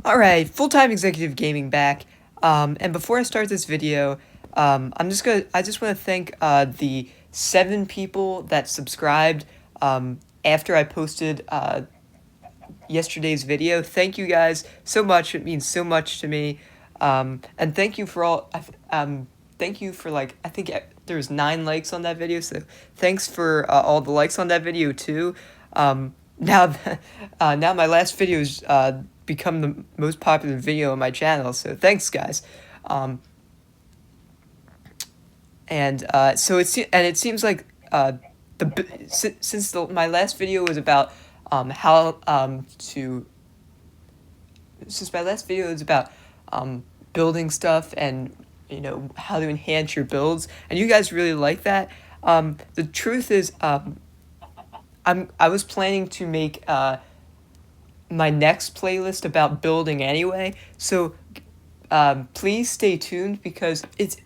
Alright, full-time executive gaming back. And before I start this video, I just want to thank the 7 people that subscribed after I posted yesterday's video. Thank you guys so much. It means so much to me. And thank you for all. Thank you for I think there was 9 likes on that video. So thanks for all the likes on that video too. Now my last video is become the most popular video on my channel. So thanks, guys. So it seems like my last video was about building stuff and how to enhance your builds, and you guys really like that. The truth is, I was planning to make my next playlist about building anyway, so please stay tuned, because it's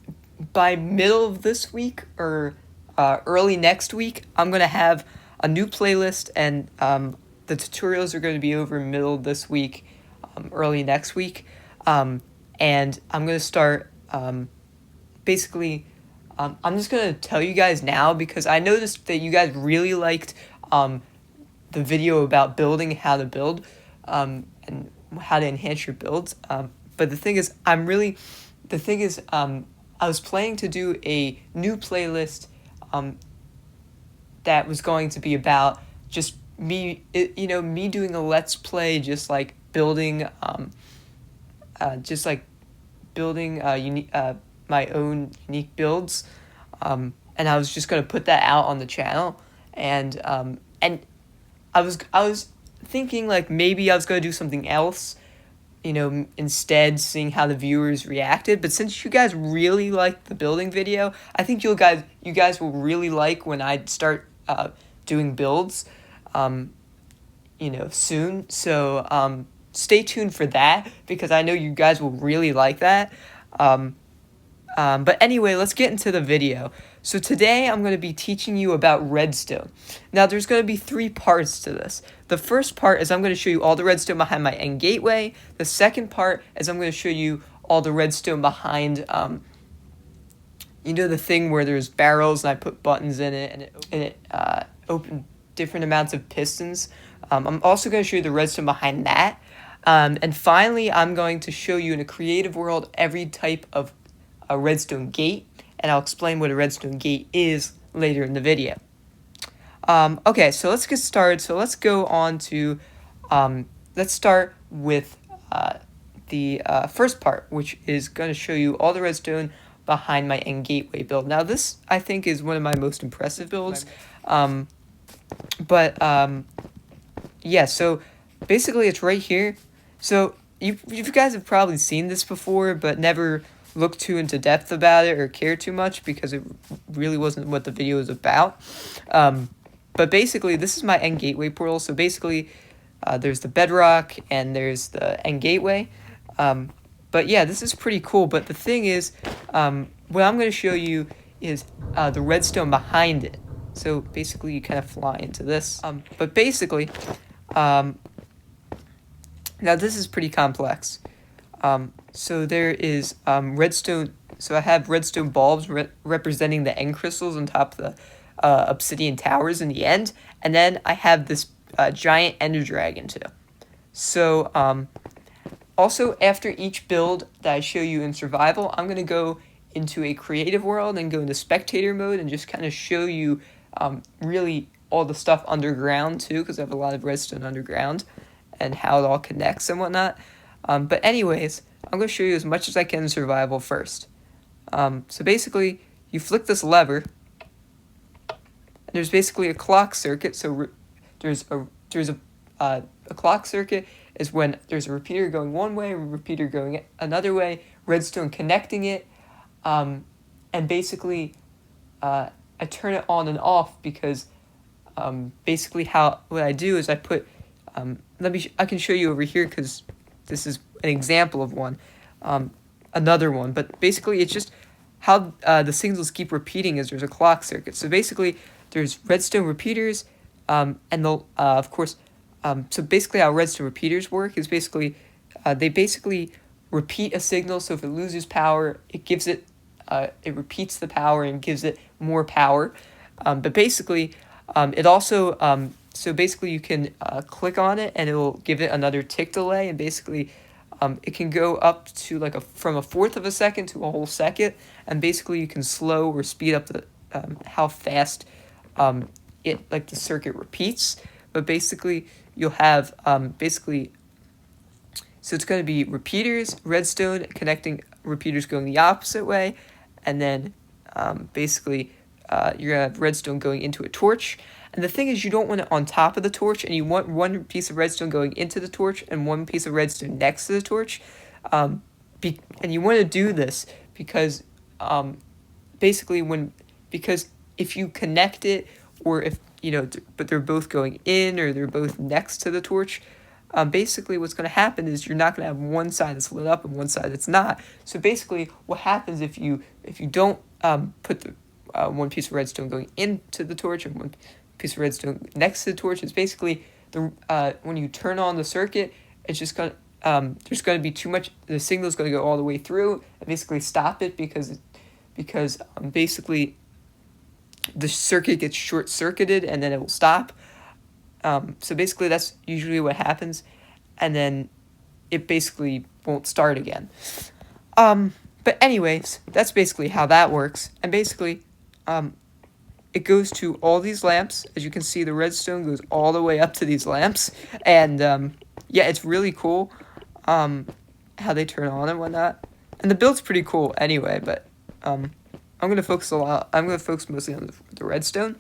by middle of this week or early next week, I'm going to have a new playlist, and the tutorials are going to be over middle of this week, early next week, and I'm going to start, basically, I'm just going to tell you guys now, because I noticed that you guys really liked the video about building, how to build, and how to enhance your builds. But the thing is, I was planning to do a new playlist that was going to be about just me doing a let's play, just like building, my own unique builds, and I was just gonna put that out on the channel, and I was thinking maybe I was gonna do something else, instead, seeing how the viewers reacted. But since you guys really like the building video, I think you guys will really like when I start doing builds, soon. So stay tuned for that, because I know you guys will really like that. But anyway, let's get into the video. So today I'm going to be teaching you about redstone. Now there's going to be 3 parts to this. The first part is I'm going to show you all the redstone behind my end gateway. The second part is I'm going to show you all the redstone behind, the thing where there's barrels and I put buttons in it, and it open different amounts of pistons. I'm also going to show you the redstone behind that. And finally, I'm going to show you in a creative world every type of a redstone gate, and I'll explain what a redstone gate is later in the video. Okay, so let's get started. So let's go on to, let's start with the first part, which is going to show you all the redstone behind my end gateway build. Now this, I think, is one of my most impressive builds. Yeah, so basically it's right here. So you guys have probably seen this before, but never looked too into depth about it or cared too much, because it really wasn't what the video was about. But basically, this is my end gateway portal. So basically, there's the bedrock and there's the end gateway. But yeah, this is pretty cool. But the thing is, what I'm going to show you is the redstone behind it. So basically, you kind of fly into this. But basically, now this is pretty complex. So there is redstone. So I have redstone bulbs representing the end crystals on top of the obsidian towers in the end, and then I have this giant ender dragon too. So also, after each build that I show you in survival, I'm gonna go into a creative world and go into spectator mode and just kind of show you really all the stuff underground too, because I have a lot of redstone underground and how it all connects and whatnot. But anyways, I'm going to show you as much as I can in survival first. So basically, you flick this lever, and there's basically a clock circuit. So there's a clock circuit is when there's a repeater going one way, a repeater going another way, redstone connecting it, and basically I turn it on and off, because basically what I do is I put I can show you over here, because this is an example of one, another one, but basically it's just how the signals keep repeating as there's a clock circuit. So basically there's redstone repeaters, and of course, so basically how redstone repeaters work is basically they basically repeat a signal. So if it loses power, it gives it, it repeats the power and gives it more power. But basically, it also, so basically you can click on it and it will give it another tick delay, and basically it can go up to like from a fourth of a second to a whole second, and basically you can slow or speed up the how fast it like the circuit repeats. But basically you'll have basically, so it's going to be repeaters, redstone connecting repeaters going the opposite way, and then basically you're going to have redstone going into a torch. And the thing is, you don't want it on top of the torch, and you want one piece of redstone going into the torch and one piece of redstone next to the torch. And you want to do this because basically because if you connect it, or if, but they're both going in or they're both next to the torch, basically what's going to happen is you're not going to have one side that's lit up and one side that's not. So basically what happens if you don't put the one piece of redstone going into the torch and one piece of redstone next to the torch, is basically when you turn on the circuit, it's just going to there's going to be too much, the signal is going to go all the way through and basically stop it, because basically the circuit gets short-circuited and then it will stop. So basically that's usually what happens, and then it basically won't start again. But anyways, that's basically how that works. And basically it goes to all these lamps. As you can see, the redstone goes all the way up to these lamps, and yeah, it's really cool how they turn on and whatnot. And the build's pretty cool anyway, but I'm gonna focus mostly on the redstone.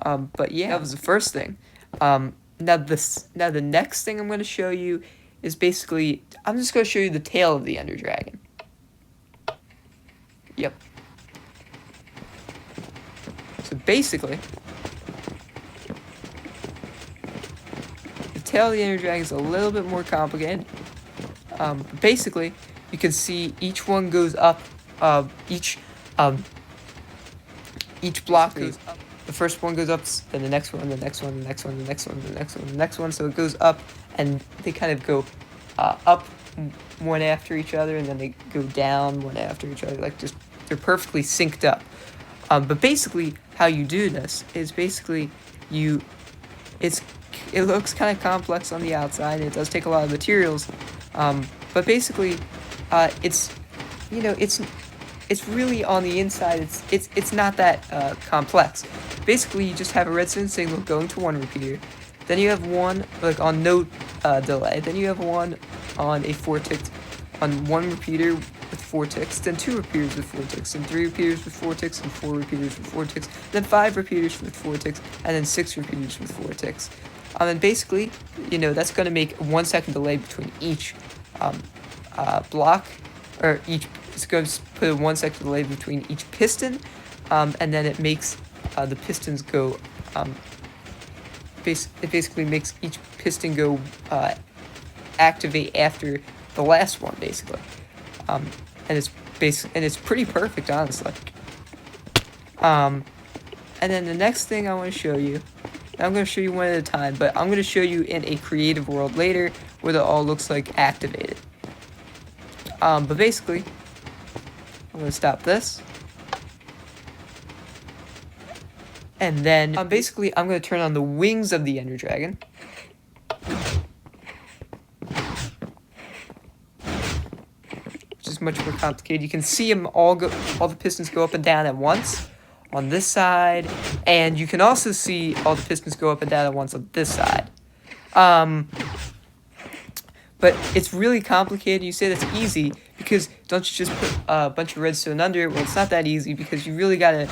But yeah, that was the first thing. Now the next thing I'm gonna show you is basically, I'm just gonna show you the tail of the Ender Dragon. Yep. So basically, the tail of the Ender Dragon is a little bit more complicated. Basically, you can see each one goes up. Each block goes up. The first one goes up, then the next one, the next one, the next one, the next one, the next one, the next one. So it goes up, and they kind of go up one after each other, and then they go down one after each other. Like, just, they're perfectly synced up. But basically, how you do this is basically it looks kind of complex on the outside. It does take a lot of materials, but basically, it's really on the inside. It's not that complex. Basically, you just have a redstone signal going to one repeater. Then you have one like on no delay. Then you have one on a 4-tick, on one repeater with 4 ticks. Then 2 repeaters with 4 ticks. Then 3 repeaters with 4 ticks. And 4 repeaters with 4 ticks. Then 5 repeaters with 4 ticks. And then 6 repeaters with 4 ticks. And basically, that's going to make 1 second delay between each block, or each. It's going to put a 1 second delay between each piston, and then it makes the pistons go. It basically makes each piston go activate after the last one, basically, and it's pretty perfect, honestly. And then the next thing I want to show you, I'm going to show you one at a time, but I'm going to show you in a creative world later where it all looks like activated. But basically, I'm going to stop this. And then, basically, I'm going to turn on the wings of the Ender Dragon. Which is much more complicated. You can see them all the pistons go up and down at once on this side. And you can also see all the pistons go up and down at once on this side. But it's really complicated. You say that's easy because don't you just put a bunch of redstone under it? Well, it's not that easy because you really gotta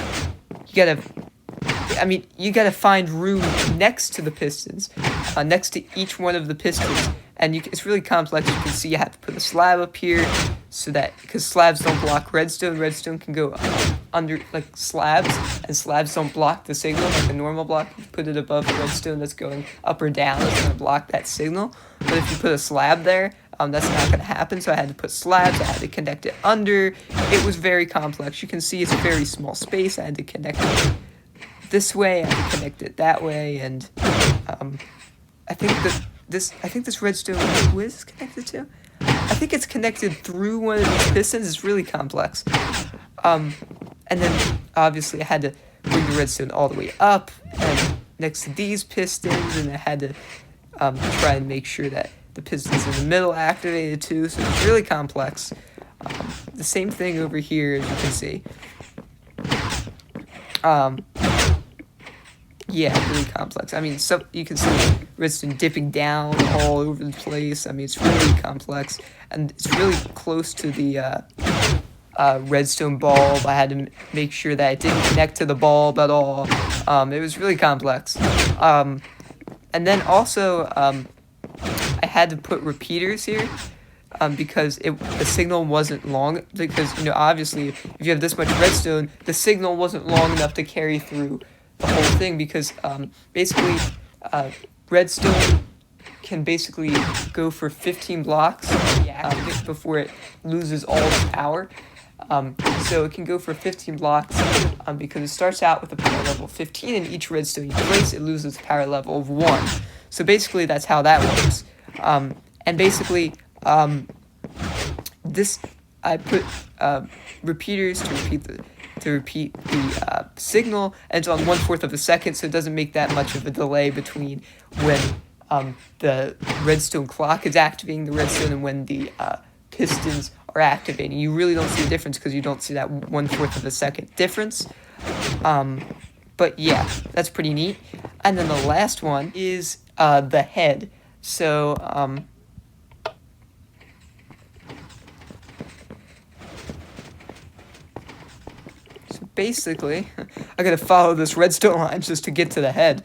find room next to the pistons, next to each one of the pistons, and it's really complex. You can see you have to put a slab up here so that, because slabs don't block redstone. Redstone can go under like slabs, and slabs don't block the signal like a normal block. You put it above the redstone that's going up or down, it's gonna block that signal. But if you put a slab there, that's not gonna happen. So I had to put slabs. I had to connect it under. It was very complex. You can see it's a very small space. I had to connect it this way, I had to connect it that way, and I think that I think this redstone, who is this connected to? I think it's connected through one of these pistons. It's really complex. And then obviously I had to bring the redstone all the way up and next to these pistons, and I had to try and make sure that the pistons in the middle activated too. So it's really complex. The same thing over here, as you can see. Yeah, really complex. I mean, so you can see redstone dipping down all over the place. I mean, it's really complex, and it's really close to the redstone bulb. I had to make sure that it didn't connect to the bulb at all. It was really complex. And then also, I had to put repeaters here. Because the signal wasn't long, because, you know, obviously, if you have this much redstone, the signal wasn't long enough to carry through the whole thing, because basically, redstone can basically go for 15 blocks before it loses all its power. So it can go for 15 blocks because it starts out with a power level of 15, and each redstone you place, it loses a power level of 1. So basically, that's how that works. And basically, this I put repeaters to repeat the signal, and it's on 1/4 of a second, so it doesn't make that much of a delay between when the redstone clock is activating the redstone and when the pistons are activating. You really don't see a difference because you don't see that 1/4 of a second difference. But yeah, that's pretty neat. And then the last one is the head. So basically, I gotta follow this redstone line just to get to the head,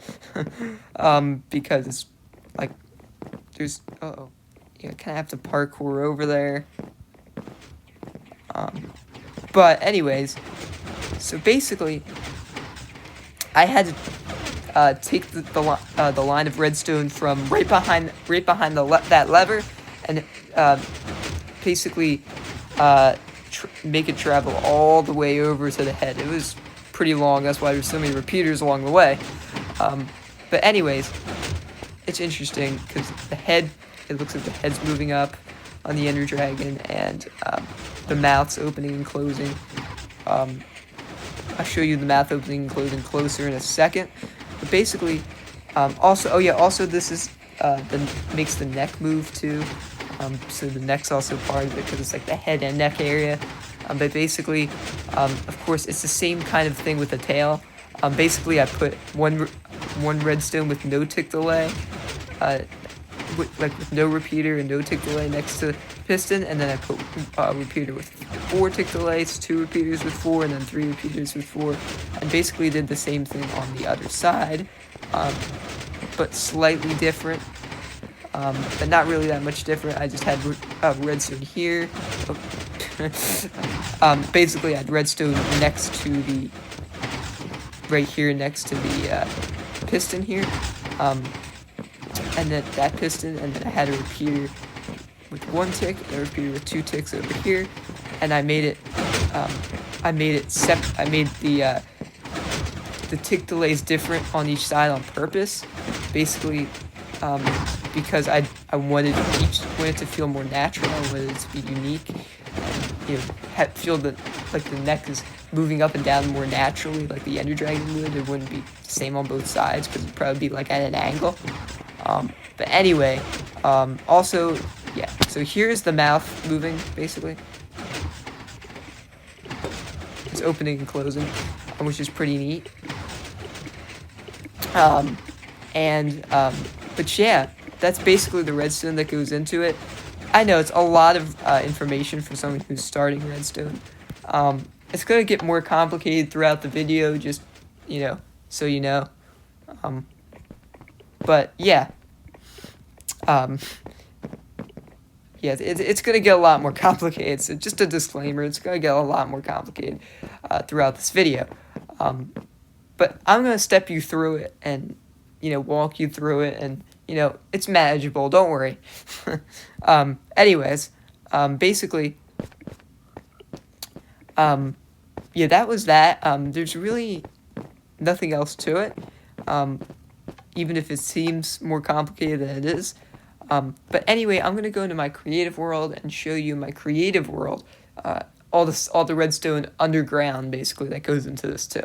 because it's like there's yeah, kind of have to parkour over there. But anyways, so basically, I had to take the line of redstone from right behind that lever, and basically make it travel all the way over to the head. It was pretty long, that's why there's so many repeaters along the way. But anyways, it's interesting because the head, it looks like the head's moving up on the Ender Dragon, and the mouth's opening and closing. I'll show you the mouth opening and closing closer in a second. But basically, also this is makes the neck move too. So the neck's also part of it because it's like the head and neck area. But basically, of course, it's the same kind of thing with the tail. Basically, I put one redstone with no tick delay, with no repeater and no tick delay next to piston, and then I put a repeater with 4 tick delays, 2 repeaters with 4, and then 3 repeaters with 4, and basically did the same thing on the other side, but slightly different. But not really that much different. I just had redstone here. Basically, I had redstone next to the right here next to the piston here, and then that piston, and then I had a repeater with 1 tick and a repeater with 2 ticks over here, and I made it. I made the tick delays different on each side on purpose, basically. Because I wanted it to feel more natural. I wanted it to be unique, and, you know, feel that like the neck is moving up and down more naturally, like the Ender Dragon would. It wouldn't be the same on both sides because it'd probably be like at an angle. But anyway, also, yeah. So here's the mouth moving basically. It's opening and closing, which is pretty neat. But yeah, that's basically the redstone that goes into it. I know it's a lot of information for someone who's starting redstone. It's going to get more complicated throughout the video, just, you know, so you know. But yeah. Yeah, it's going to get a lot more complicated. So just a disclaimer, it's going to get a lot more complicated throughout this video. But I'm going to step you through it and, you know, walk you through it, and, you know, it's manageable, don't worry. Anyways, basically, yeah, that was that. There's really nothing else to it, even if it seems more complicated than it is. But anyway, I'm gonna go into my creative world and show you my creative world. All the redstone underground basically that goes into this too.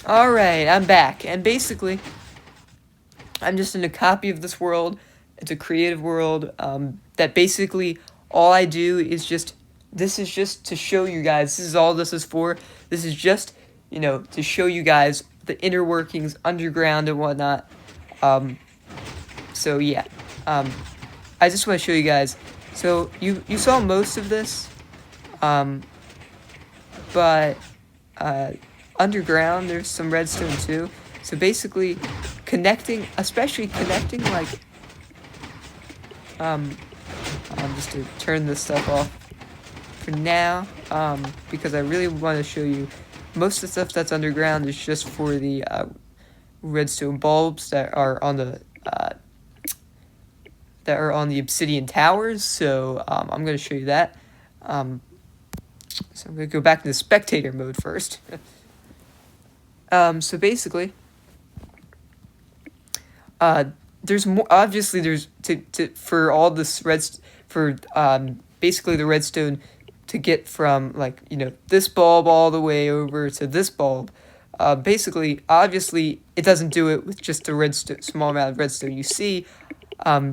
All right, I'm back, and basically, I'm just in a copy of this world. It's a creative world that basically all I do is just. This is just to show you guys. This is all this is for. This is just, to show you guys the inner workings underground and whatnot. So yeah, I just want to show you guys. So you saw most of this, but underground there's some redstone too. So basically, especially connecting like, just to turn this stuff off for now, because I really want to show you most of the stuff that's underground is just for the redstone bulbs that are on the obsidian towers. So I'm going to show you that. So I'm going to go back into spectator mode first. So basically, there's more. Obviously, there's for all this basically the redstone to get from this bulb all the way over to this bulb. Basically, obviously, it doesn't do it with just the small amount of redstone you see,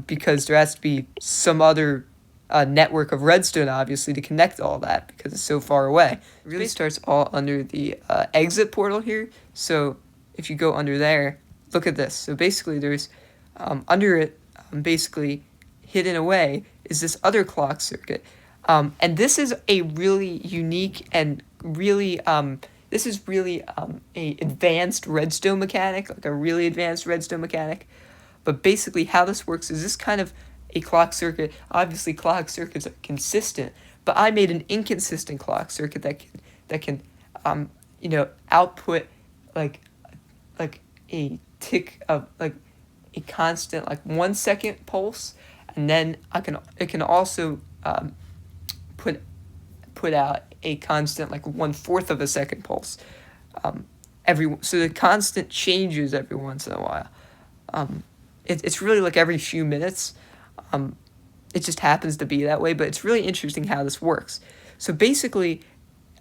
because there has to be some other network of redstone, obviously, to connect all that because it's so far away. It really starts all under the exit portal here. So if you go under there, look at this. So basically, there's under it, basically hidden away, is this other clock circuit. And this is a really unique and really a advanced redstone mechanic, like a really advanced redstone mechanic. But basically how this works is this kind of a clock circuit. Obviously clock circuits are consistent, but I made an inconsistent clock circuit that can output like a tick of like a constant 1 second pulse, and then it can also put out a constant 1/4 of a second pulse. So the constant changes every once in a while. It's really like every few minutes. It just happens to be that way, but it's really interesting how this works. So basically,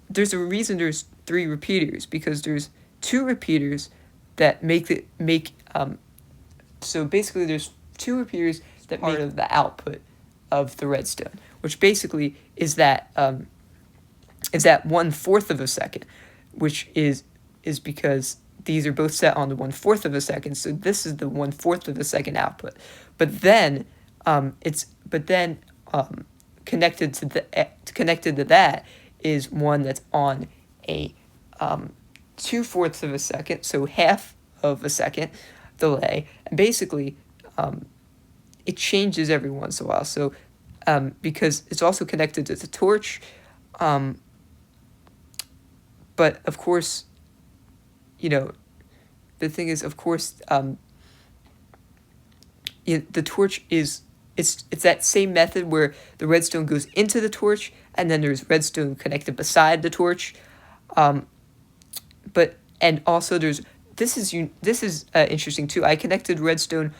there's a reason there's 3 repeaters, because there's 2 repeaters that so basically there's 2 repeaters that part of the output of the redstone, which basically is that 1/4 of a second, which is because these are both set on the 1/4 of a second. So this is the 1/4 of a second output. But then connected to that is one that's on a 2/4 of a second, so half of a second delay, and basically it changes every once in a while. So because it's also connected to the torch, but of course, the thing is, of course, the torch is it's that same method where the redstone goes into the torch, and then there's redstone connected beside the torch, and also this is interesting too. I connected redstone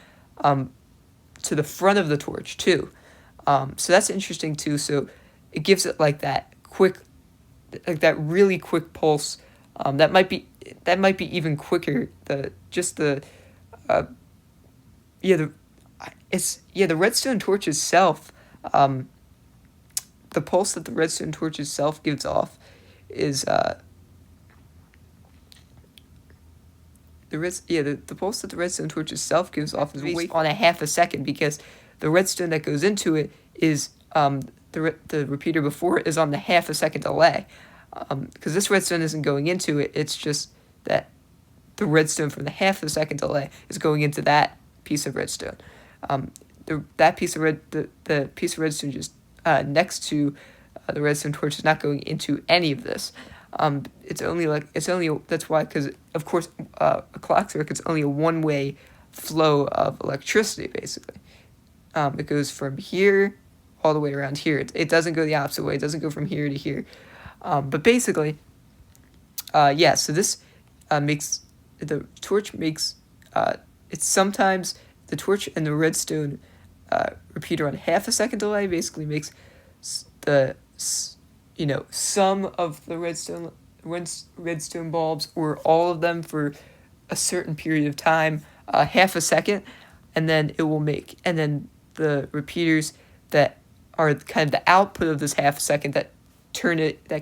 to the front of the torch too, so that's interesting too. So it gives it that really quick pulse. That might be even quicker. The redstone torch itself, the pulse that the redstone torch itself gives off is the pulse that the redstone torch itself gives off is based on a half a second, because the redstone that goes into it is the repeater before it is on the half a second delay, because this redstone isn't going into it. It's just that the redstone from the half a second delay is going into that piece of redstone. The piece of redstone just next to the redstone torch is not going into any of this. That's why, because of course a clock circuit's only a one-way flow of electricity, basically. It goes from here all the way around here. It doesn't go the opposite way. It doesn't go from here to here. But basically, so this makes the torch makes it's sometimes the torch and the redstone repeater on half a second delay basically makes the some of the redstone bulbs or all of them for a certain period of time, half a second, and then the repeaters that are kind of the output of this half a second that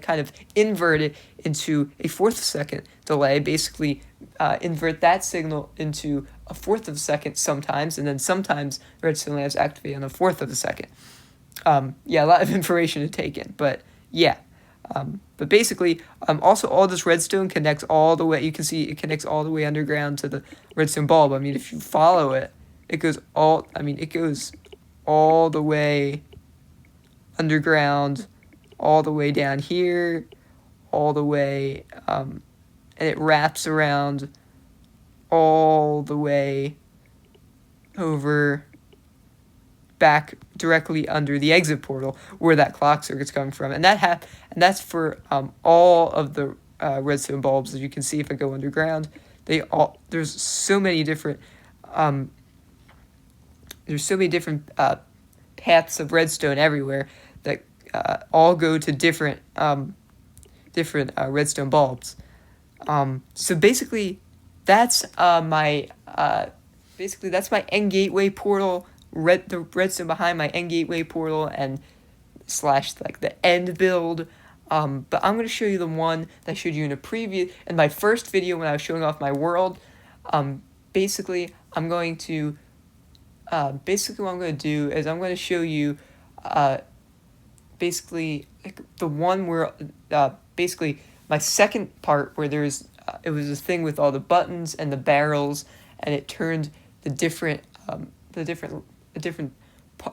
kind of invert it into a fourth second delay, basically invert that signal into a fourth of a second sometimes, and then sometimes redstone lamps activate on a fourth of a second. A lot of information to take in, but yeah. But basically, also all this redstone connects all the way, you can see it connects all the way underground to the redstone bulb. I mean, if you follow it, it goes all the way underground, all the way down here, all the way, and it wraps around all the way over back directly under the exit portal where that clock circuit's coming from, and that's for all of the redstone bulbs. As you can see, if I go underground, there's so many different paths of redstone everywhere that all go to different redstone bulbs. So basically, that's my end gateway portal. The redstone behind my end gateway portal and / like the end build. But I'm going to show you the one that I showed you in my first video when I was showing off my world. Basically what I'm going to do is I'm going to show you basically like the one where basically my second part where it was a thing with all the buttons and the barrels, and it turned a different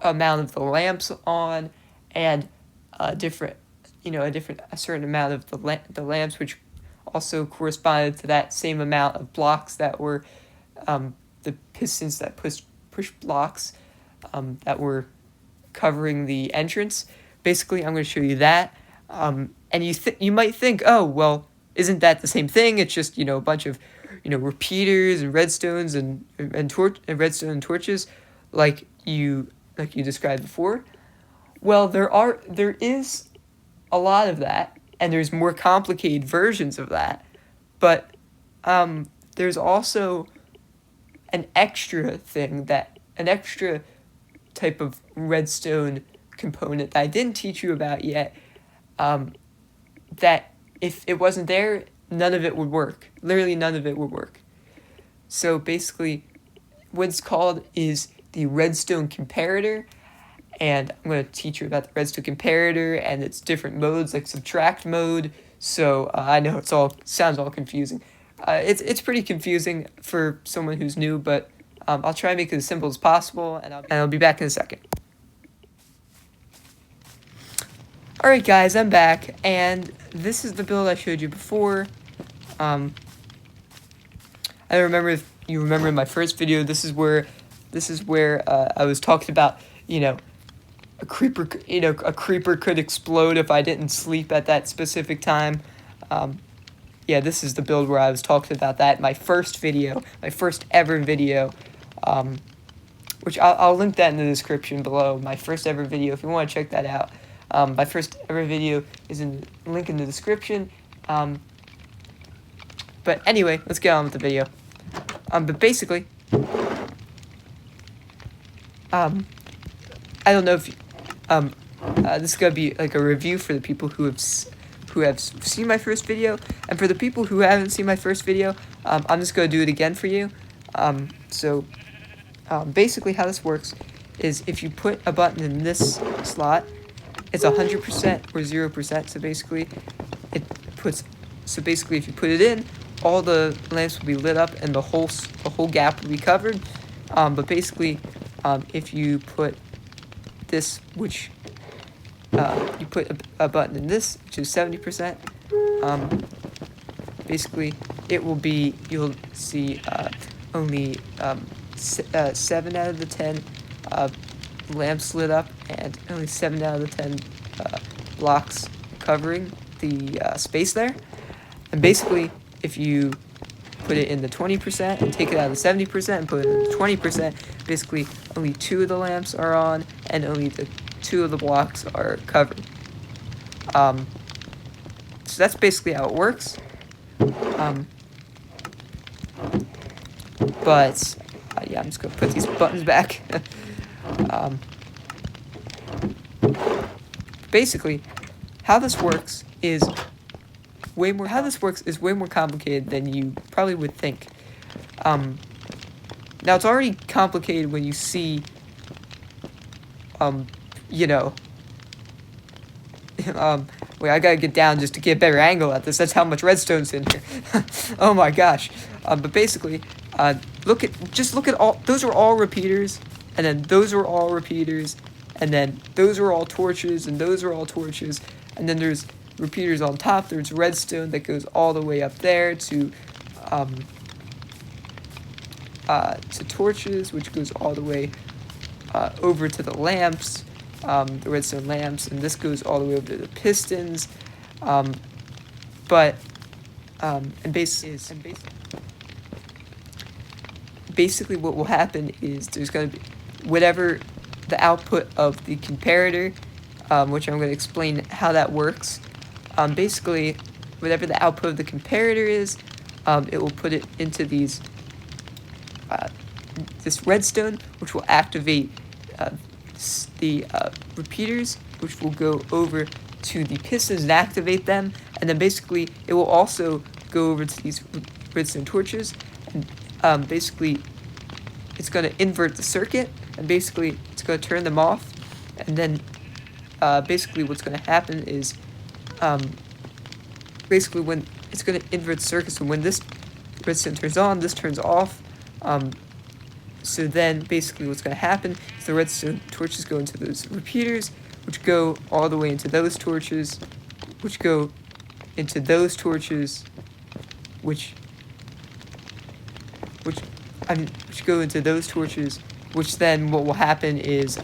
amount of the lamps on, and a certain amount of the lamps, which also corresponded to that same amount of blocks that were the pistons that push blocks that were covering the entrance. Basically, I'm going to show you that, and you might think, oh well, isn't that the same thing? It's just a bunch of repeaters and redstones and redstone and torches, like you described before. Well, there is a lot of that, and there's more complicated versions of that, but there's also an extra type of redstone component that I didn't teach you about yet, that if it wasn't there, none of it would work. Literally none of it would work. So basically, what it's called is the redstone comparator, and I'm going to teach you about the redstone comparator and its different modes, like subtract mode. So I know it sounds all confusing. It's pretty confusing for someone who's new, but I'll try to make it as simple as possible, and I'll be back in a second. Alright guys, I'm back, and this is the build I showed you before. I remember if you remember in my first video, this is where I was talking about, a creeper could explode if I didn't sleep at that specific time. This is the build where I was talking about that in my first video, my first ever video, which I'll link that in the description below, my first ever video, if you want to check that out. My first ever video is link in the description. But anyway, let's get on with the video. But basically, I don't know if this is gonna be like a review for the people who have seen my first video, and for the people who haven't seen my first video, I'm just gonna do it again for you. Basically, how this works is if you put a button in this slot, it's 100% or 0%. So basically, if you put it in, all the lamps will be lit up and the whole gap will be covered. But basically, if you put this, which you put a button in this, which is 70%, basically you'll see only 7 out of the 10 lamps lit up, and only 7 out of the 10 blocks covering the space there. And basically, if you put it in the 20% and take it out of the 70% and put it in the 20%. Basically, only 2 of the lamps are on and only the 2 of the blocks are covered. So that's basically how it works. But yeah, I'm just gonna put these buttons back. Basically, how this works is way more complicated than you probably would think. Now it's already complicated when you see, you know, wait, I gotta get down just to get a better angle at this. That's how much redstone's in here. Oh my gosh. But basically, look at all, those are all repeaters, and then those are all repeaters, and then those are all torches, and those are all torches, and then there's repeaters on top. There's redstone that goes all the way up there to torches, which goes all the way over to the lamps, the redstone lamps, and this goes all the way over to the pistons. Basically what will happen is there's going to be whatever the output of the comparator, which I'm going to explain how that works. Basically, whatever the output of the comparator is, it will put it into these this redstone, which will activate the repeaters, which will go over to the pistons and activate them, and then basically it will also go over to these redstone torches, and basically it's going to invert the circuit, and basically it's going to turn them off, and then basically what's going to happen is basically when it's going to invert the circuit, so when this redstone turns on, this turns off. So then basically what's going to happen is the redstone torches go into those repeaters, which go all the way into those torches, which go into those torches, which go into those torches, which then what will happen is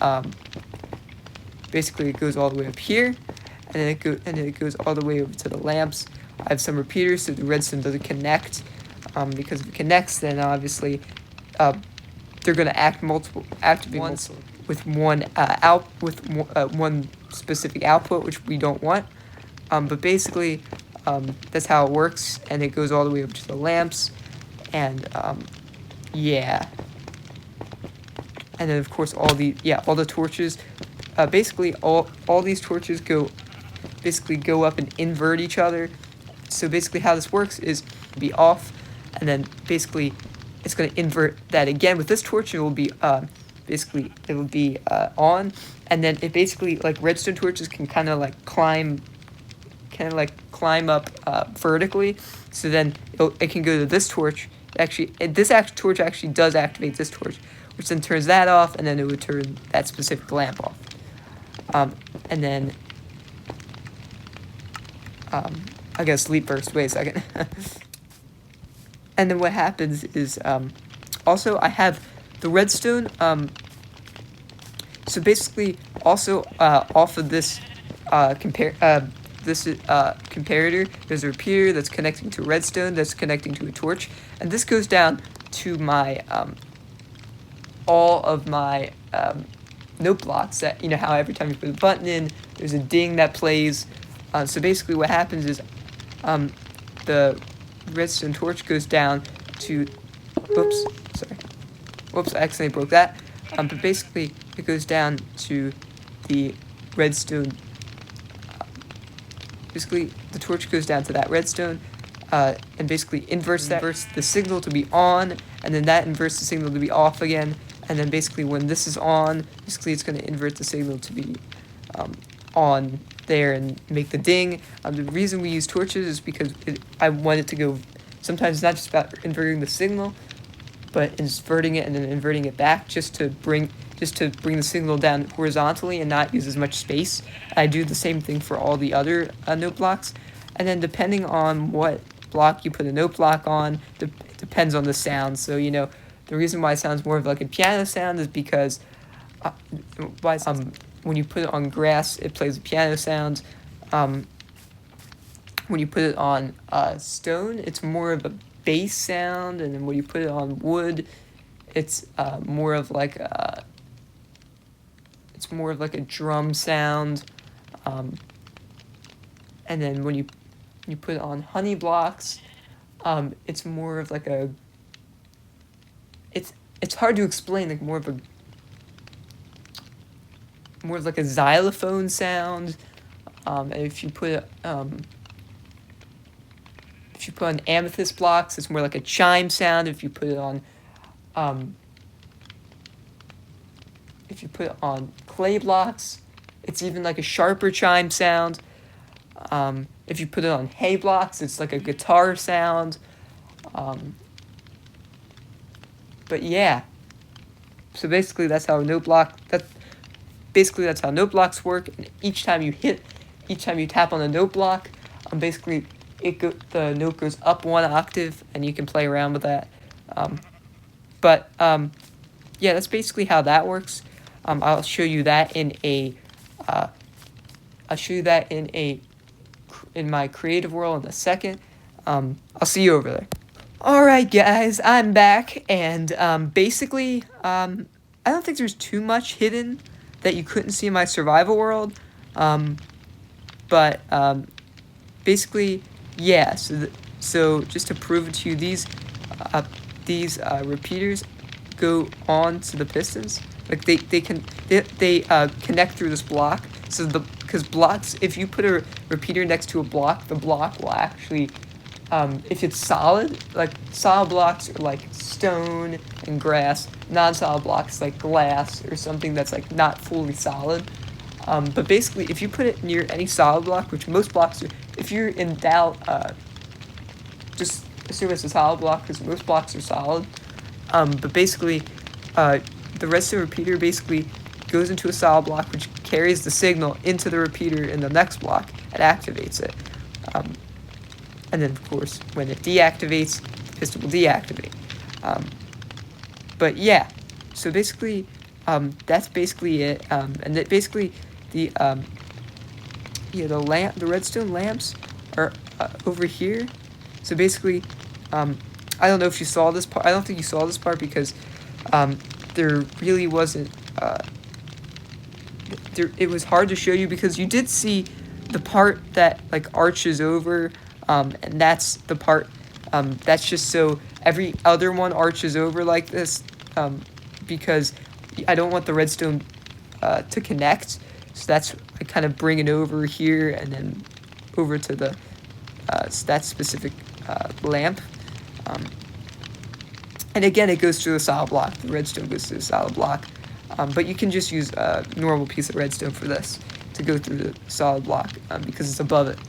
basically it goes all the way up here, and then it goes all the way over to the lamps. I have some repeaters so the redstone doesn't connect, because if it connects, then obviously they're going to activate once with one one specific output, which we don't want. But basically, that's how it works, and it goes all the way up to the lamps, and yeah. And then of course all the torches, basically all these torches go up and invert each other. So basically how this works is be off, and then basically it's going to invert that again. With this torch, it will be on, and then it basically, like torches can kind of like climb up vertically. So then it can go to this torch. This torch actually does activate this torch, which then turns that off, and then it would turn that specific lamp off. And then I gotta sleep first. Wait a second. And then what happens is, also I have the redstone, so basically also off of this comparator, there's a repeater that's connecting to redstone, that's connecting to a torch, and this goes down to my, all of my note blocks that, you know how every time you put a button in, there's a ding that plays. So basically what happens is, the redstone torch goes down to, whoops, I accidentally broke that. But basically it goes down to the redstone, basically the torch goes down to that redstone, and basically inverts the signal to be on, and then that inverts the signal to be off again, and then basically when this is on, basically it's going to invert the signal to be on there and make the ding. The reason we use torches is because I want it to go, sometimes it's not just about inverting the signal, but inverting it and then inverting it back just to bring the signal down horizontally and not use as much space. I do the same thing for all the other note blocks, and then depending on what block you put a note block on, depends on the sound. So the reason why it sounds more of like a piano sound is because when you put it on grass, it plays a piano sound. When you put it on stone, it's more of a bass sound, and then when you put it on wood, it's more of like a drum sound. And then when you put it on honey blocks, it's more of like a it's hard to explain, like more of like a xylophone sound. And if you put on amethyst blocks, it's more like a chime sound. If you put it on clay blocks, it's even like a sharper chime sound. If you put it on hay blocks, it's like a guitar sound. But yeah, so basically that's how note blocks work. And each time you tap on a note block, basically the note goes up one octave, and you can play around with that. Yeah, that's basically how that works. I'll show you that in my creative world in a second. I'll see you over there. Alright guys, I'm back, and basically, I don't think there's too much hidden that you couldn't see in my survival world, but basically, yeah, so just to prove it to you, these repeaters go on to the pistons. Like they connect through this block, because blocks, if you put a repeater next to a block, the block will actually, if it's solid, like solid blocks are like stone and grass, non-solid blocks like glass or something that's like not fully solid. But basically, if you put it near any solid block, which most blocks are, if you're in doubt, just assume it's a solid block, because most blocks are solid. But basically, the redstone repeater basically goes into a solid block, which carries the signal into the repeater in the next block and activates it. And then, of course, when it deactivates, the piston will deactivate. But yeah, so basically, that's basically it. And that basically the redstone lamps are over here. So basically, I don't know if you saw this part. I don't think you saw this part because there really wasn't. It was hard to show you because you did see the part that like arches over, and that's the part. That's just so every other one arches over like this, because I don't want the redstone to connect. So that's I kind of bring it over here and then over to the that specific lamp. And again, it goes through the solid block. The redstone goes through the solid block. But you can just use a normal piece of redstone for this to go through the solid block because it's above it.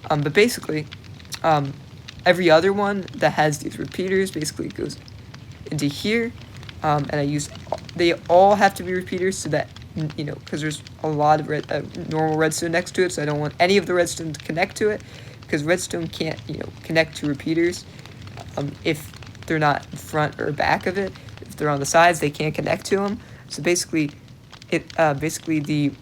But basically, every other one that has these repeaters basically goes into here. And they all have to be repeaters so that, because there's a lot of normal redstone next to it, so I don't want any of the redstone to connect to it, because redstone can't, connect to repeaters if they're not in front or back of it. If they're on the sides, they can't connect to them. So basically, the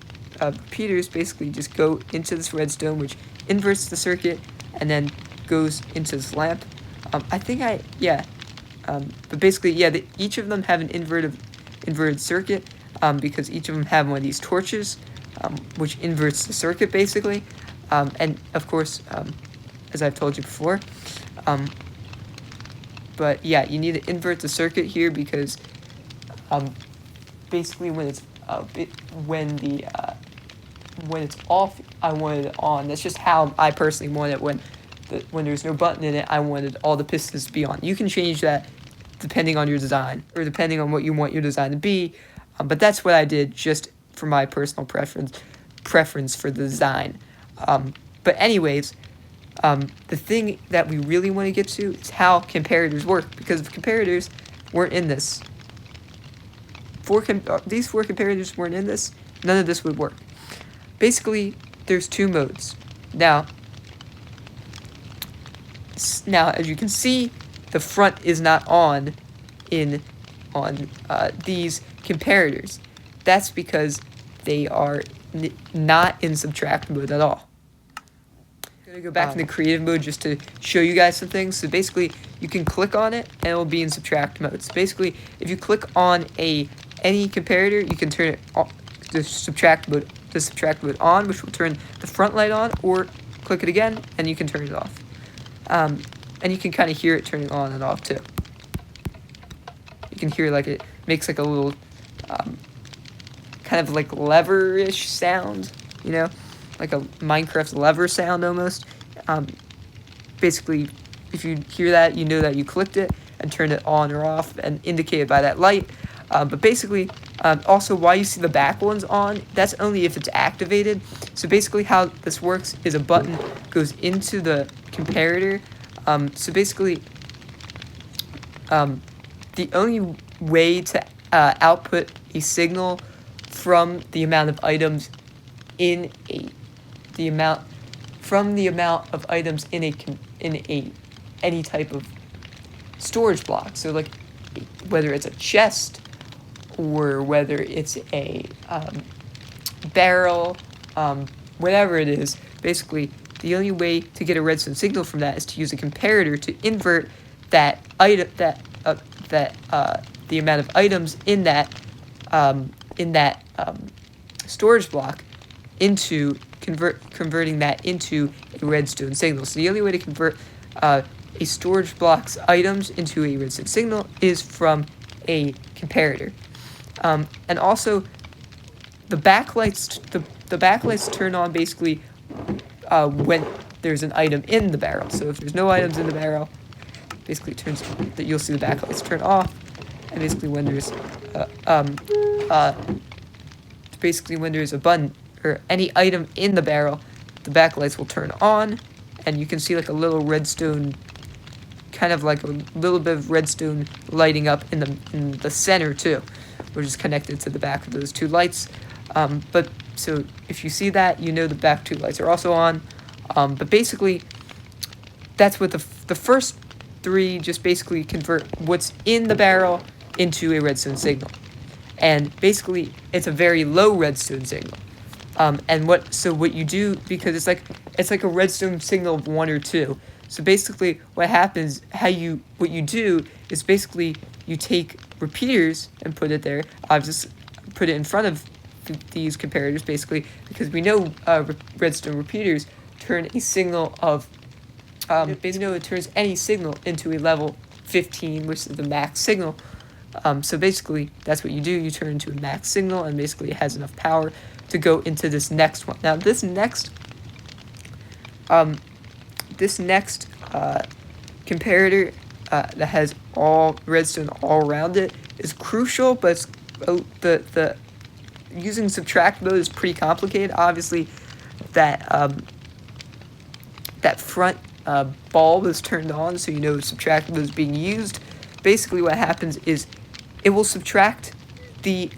repeaters basically just go into this redstone, which inverts the circuit, and then goes into this lamp. But basically, yeah, each of them have an inverted circuit, because each of them have one of these torches, which inverts the circuit basically. And of course, as I've told you before, but yeah, you need to invert the circuit here because basically when it's off, I wanted it on. That's just how I personally want it. When there's no button in it, I wanted all the pistons to be on. You can change that depending on your design or depending on what you want your design to be. But that's what I did just for my personal preference for the design. But anyways, the thing that we really want to get to is how comparators work, because if comparators weren't in this, these four comparators weren't in this, none of this would work. Basically, there's two modes. Now, as you can see, the front is not on these comparators. That's because they are not in subtract mode at all. I'm gonna go back into creative mode just to show you guys some things. So basically, you can click on it and it will be in subtract mode. So basically, if you click on any comparator, you can turn it on, the subtract mode on, which will turn the front light on, or click it again and you can turn it off. And you can kind of hear it turning on and off too. You can hear like it makes like a little kind of like lever-ish sound, you know, like a Minecraft lever sound almost. Basically, if you hear that, you know that you clicked it and turned it on or off, and indicated by that light. But basically, also why you see the back ones on, that's only if it's activated. So basically how this works is a button goes into the comparator. So basically, the only way to output a signal from the amount of items in any type of storage block. So like whether it's a chest or whether it's a barrel, whatever it is, basically the only way to get a redstone signal from that is to use a comparator to invert that item the amount of items in that storage block into converting that into a redstone signal. So the only way to convert a storage block's items into a redstone signal is from a comparator. And also, the backlights turn on basically when there's an item in the barrel. So if there's no items in the barrel, basically you'll see the backlights turn off. And basically when there's a button or any item in the barrel, the backlights will turn on, and you can see like a little redstone, kind of like a little bit of redstone lighting up in the center too, which is connected to the back of those two lights. But so if you see that, you know the back two lights are also on. But basically, that's what the first three just basically convert what's in the barrel into a redstone signal. And basically, it's a very low redstone signal. And what you do, because it's like a redstone signal of 1 or 2. So basically, what happens, what you do is basically you take repeaters and put it there. I've just put it in front of these comparators, basically, because we know redstone repeaters turn a signal of it turns any signal into a level 15, which is the max signal. So basically, that's what you do. You turn into a max signal, and basically it has enough power to go into this next one. Now, this next comparator that has all redstone all around it is crucial, but it's, the using subtract mode is pretty complicated. Obviously, that front bulb is turned on, so you know subtract mode is being used. Basically, what happens is it will subtract the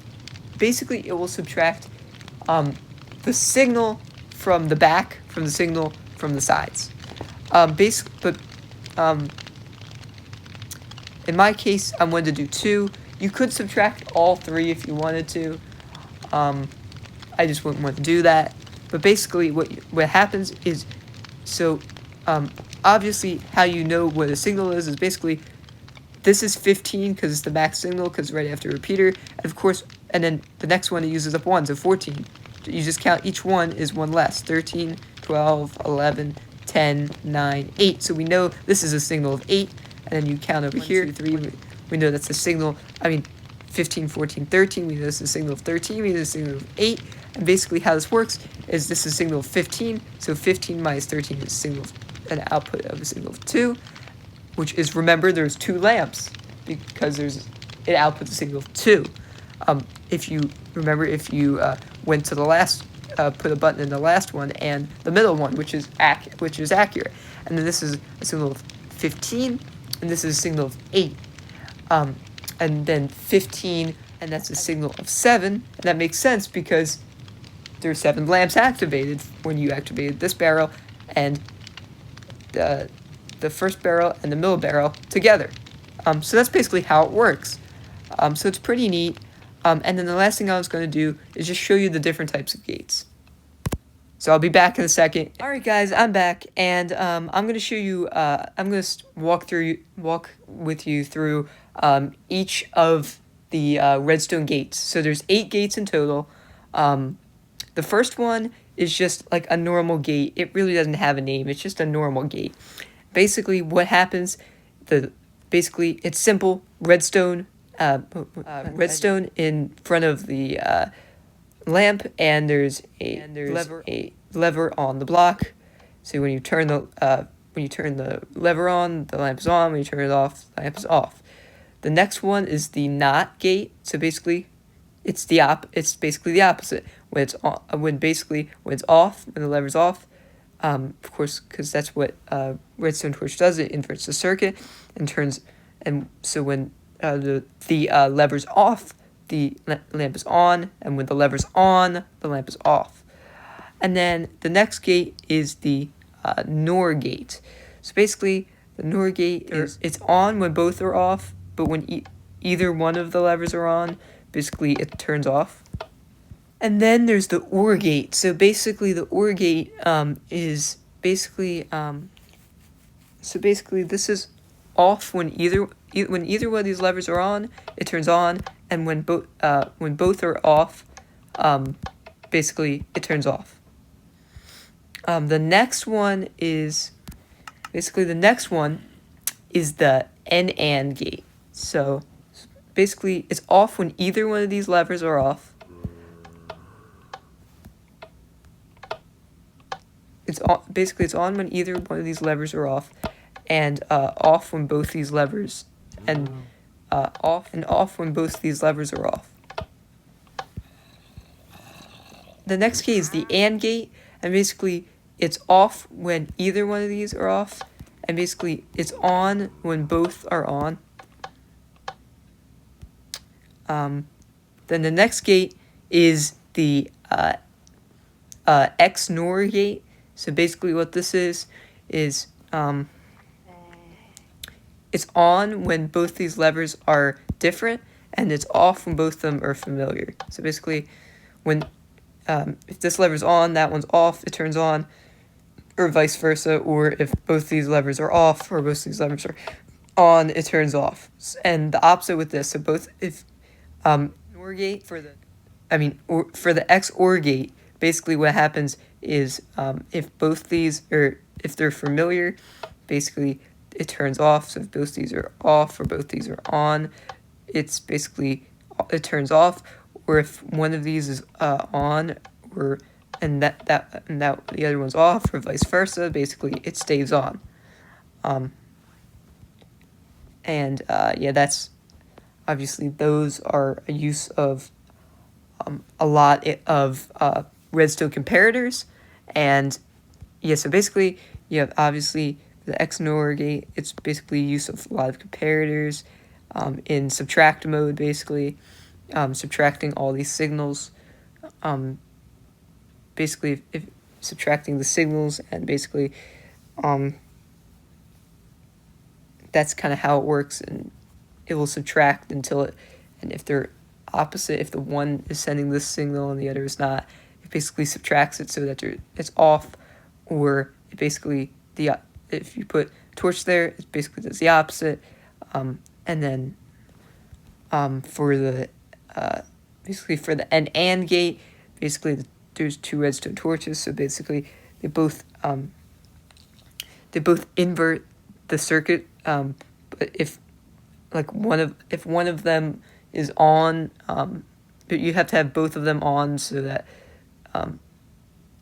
signal from the back from the signal from the sides. In my case, I'm going to do 2. You could subtract all 3 if you wanted to. I just wouldn't want to do that. But basically, what happens is, so obviously, how you know what a signal is basically this is 15 because it's the max signal because right after a repeater, and of course, and then the next one it uses up 1, so 14. You just count each one is 1 less. 13, 12, 11, 10, 9, 8. So we know this is a signal of 8, and then you count over 1, here, 2, 3. We know that's a signal. 15, 14, 13. We know this is a signal of 13. We know this is a signal of 8. And basically, how this works is this is a signal of 15. So 15 minus 13 is an output of a signal of 2, which is, remember, there's 2 lamps because it outputs a signal of 2. If you went to the last, put a button in the last one and the middle one, which is accurate, and then this is a signal of 15, and this is a signal of 8, and then 15, and that's a signal of 7, and that makes sense because there are 7 lamps activated when you activated this barrel and the first barrel and the middle barrel together. So that's basically how it works. So it's pretty neat. And then the last thing I was going to do is just show you the different types of gates. So I'll be back in a second. All right, guys, I'm back, and I'm gonna show you. I'm gonna walk with you through each of the redstone gates. So there's 8 gates in total. The first one is just like a normal gate. It really doesn't have a name. It's just a normal gate. Basically, what happens? Basically it's simple. Redstone. Redstone in front of the lamp, and there's a lever on the block. So when you turn the lever on, the lamp is on. When you turn it off, the lamp is off. The next one is the NOT gate. So basically, it's basically the opposite. When it's on, when it's off, when the lever's off, of course, because that's what redstone torch does. It inverts the circuit and turns, and so when the lever's off, the lamp is on, and when the lever's on, the lamp is off. And then the next gate is the NOR gate. So basically, the NOR gate it's on when both are off, but when either one of the levers are on, basically it turns off. And then there's the OR gate. So basically, the OR gate is basically this is off when either one of these levers are on, it turns on, and when both are off, basically it turns off. The next one is the AND gate. So basically, it's off when either one of these levers are off. It's on when either one of these levers are off, and off when both these levers, and off when both these levers are off. The next gate is the AND gate, and basically it's off when either one of these are off, and basically it's on when both are on. Then the next gate is the XNOR gate. So basically what this is it's on when both these levers are different, and it's off when both of them are familiar. So basically, when if this lever's on, that one's off, it turns on, or vice versa. Or if both these levers are off, or both these levers are on, it turns off. And the opposite with this. So both if NOR gate for the XOR gate, basically what happens is if both these if they're familiar, basically it turns off. So if both these are off or both these are on, it turns off. Or if one of these is on, and that the other one's off, or vice versa, basically it stays on. That's obviously those are a use of a lot of redstone comparators. And so basically you have obviously the XNOR gate. It's basically use of a lot of comparators in subtract mode, basically subtracting all these signals, basically if subtracting the signals, and basically that's kind of how it works, and it will subtract and if they're opposite, if the one is sending this signal and the other is not, it basically subtracts it so that it's off. Or it basically if you put torch there, it basically does the opposite. And then for the AND gate, basically there's 2 redstone torches, so basically they both invert the circuit. But if one of them is on, but you have to have both of them on so that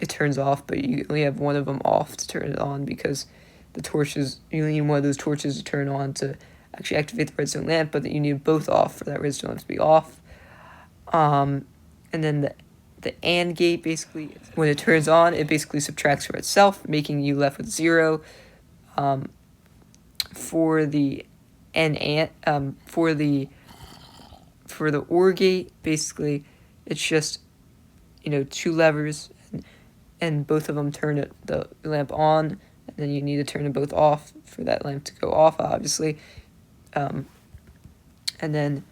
it turns off, but you only have one of them off to turn it on, because you need one of those torches to turn on to actually activate the redstone lamp, but that you need both off for that redstone lamp to be off. And then the AND gate, basically, when it turns on, it basically subtracts from itself, making you left with 0. For the for the OR gate, basically, it's just 2 levers, and both of them turn the lamp on, and then you need to turn them both off for that lamp to go off, obviously. And then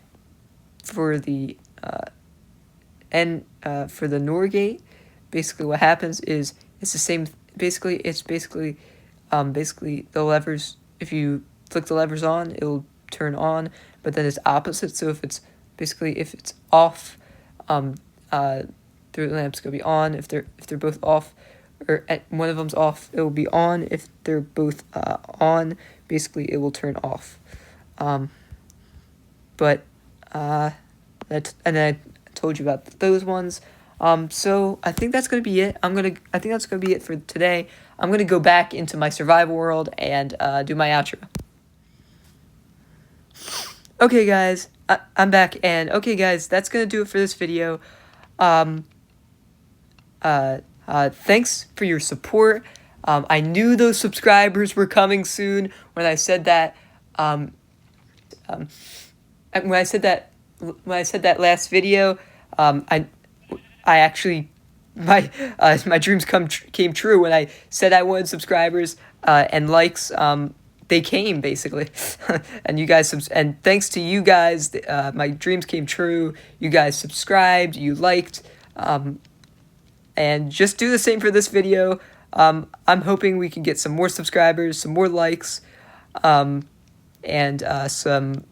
for the NOR gate, basically what happens is it's the same. Basically the levers. If you flick the levers on, it'll turn on. But then it's opposite. So if it's off, the lamp's gonna be on. If they're both off, or one of them's off, it will be on. If they're both on, basically it will turn off. But and then I told you about those ones. So I think that's gonna be it. I think that's gonna be it for today. I'm gonna go back into my survival world and do my outro. Okay, guys, I'm back, and okay, guys, that's gonna do it for this video. Thanks for your support. I knew those subscribers were coming soon when I said that. When I said that last video, I actually my dreams came true when I said I wanted subscribers and likes. They came basically, and you guys and thanks to you guys, my dreams came true. You guys subscribed, you liked, and just do the same for this video. I'm hoping we can get some more subscribers, some more likes, and some,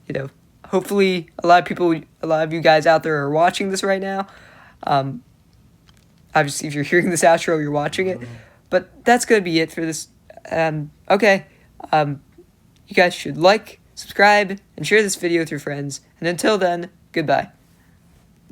hopefully a lot of you guys out there are watching this right now. Obviously, if you're hearing this outro, you're watching it. But that's gonna be it for this. Okay. You guys should like, subscribe, and share this video with your friends. And until then, goodbye.